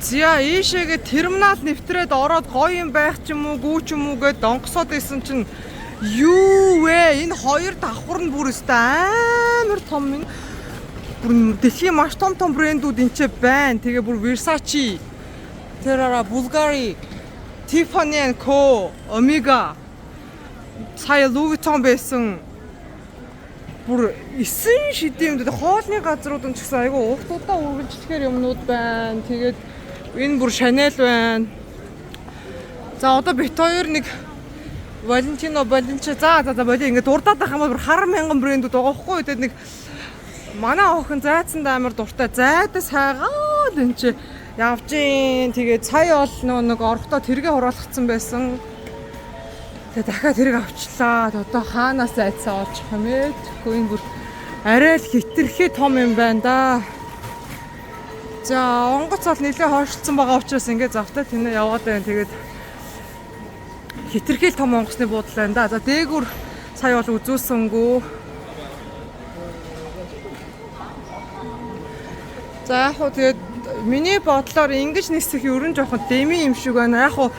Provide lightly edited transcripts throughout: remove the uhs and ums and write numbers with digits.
Зя ийшээгээ терминал нэвтрээд ороод гоё юм байх ч юм уу, гүү ч юм уу гэд донгосоод исэн чинь юу вэ? Энэ хоёр давхар нь бүр өстэй амар том юм. Бүр дэлхийн маш том брэндүүд энэ ч байна. Тэгээ бүр Versace, Terra, Bulgari, Tiffany & Co, Omega, сая Louis Vuitton байсан. Бүр 9 шидийн юмд хоолны газрууд нь ч гэсэн айгүй уухтуудаа үргэлжлэхээр юмнууд байна. Тэгээд энэ бүр Chanel байна. За одоо бит хоёр нэг Valentino за боли ингээд дурдаад байх юм бол 10,000 брэндүүд байгаа хгүй. Тэгээд нэг манай охин зайцсанд амар дуртай. Зайдас хайгаад энэ чи явж ийн. Тэгээд сая бол нэг орохдоо тэргээ хураалгацсан байсан. Тэгээд дахиад тэрэг авчлаа. Одоо хаанаас зайцсаа олчих юм бэ? Тэгэхгүй энэ бүр арай л хитрхи том юм байна да. За онгоц бол нэлээ хойшлцсан байгаа учраас ингээд завтаа тэнэ яваад байна. Тэгээд хитрхи том онгоцны буудал байна да. За дээгүр сая бол үзүүлсэнгүү. За яг хуу тэгээд миний бодлоор ингэж нисэх ерөн жоохон дэми юм шиг байна. Яг хуу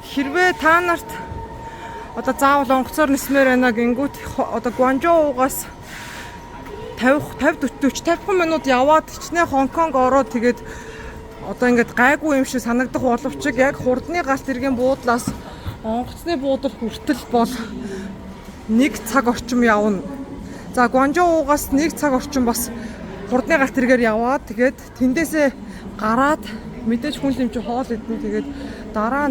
хэрвээ та нарт одоо заавал онгоцоор нисмээр байна гингүүт одоо Гуанчжоугаас 50 минут яваад хичнээн Хонконг ороод тэгээд одоо ингээд гайгүй юм шиг санагдах боловч яг хурдны галт иргэн буудлаас онгоцны буудал хүртэл бол 1 цаг орчим явна. За Гуанчжоугаас 1 цаг орчим бас хурдны галт тэргээр яваад тэгээд тэндээсээ гараад мэдээж хүн лимч хоол идэн тэгээд дараа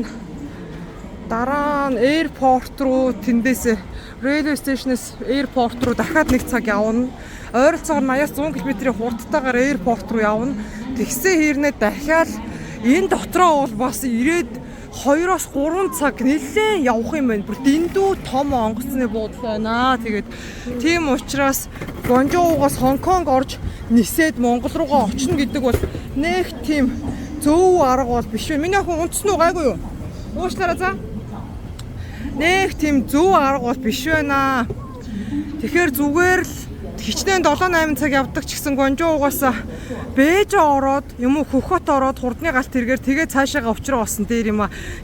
нь аэропорт руу тэндээсээ railway station-ээс аэропорт руу дахиад 1 цаг явна. Ойролцоогоор 80-100 км-ийн хурдтайгаар аэропорт руу явна. Тэгсэн хэрнээ дахиад энэ дотроо бол бас ирээд 2-3 цаг нэлээд явах юм байна. Бүр дэндүү том онгоцны буудал байна. Тэгээд тийм учраас Гуанчжоугаас Хонконг орж нисээд Монгол руугаа очно гэдэг бол нэг тийм зөв арга бол биш вэ? Миний охин унтсан уу гайгүй юу? Уушлаараа за. Нэг тийм зөв арга бол биш байна. Тэгэхээр зүгээр л хичнээн 7-8 цаг явдаг ч гэсэн Гуанчжоугаас Бээжин ороод юм уу Хөхөт ороод хурдны галт тэргээр тэгээ цаашаага учраа болсон дээр юм а.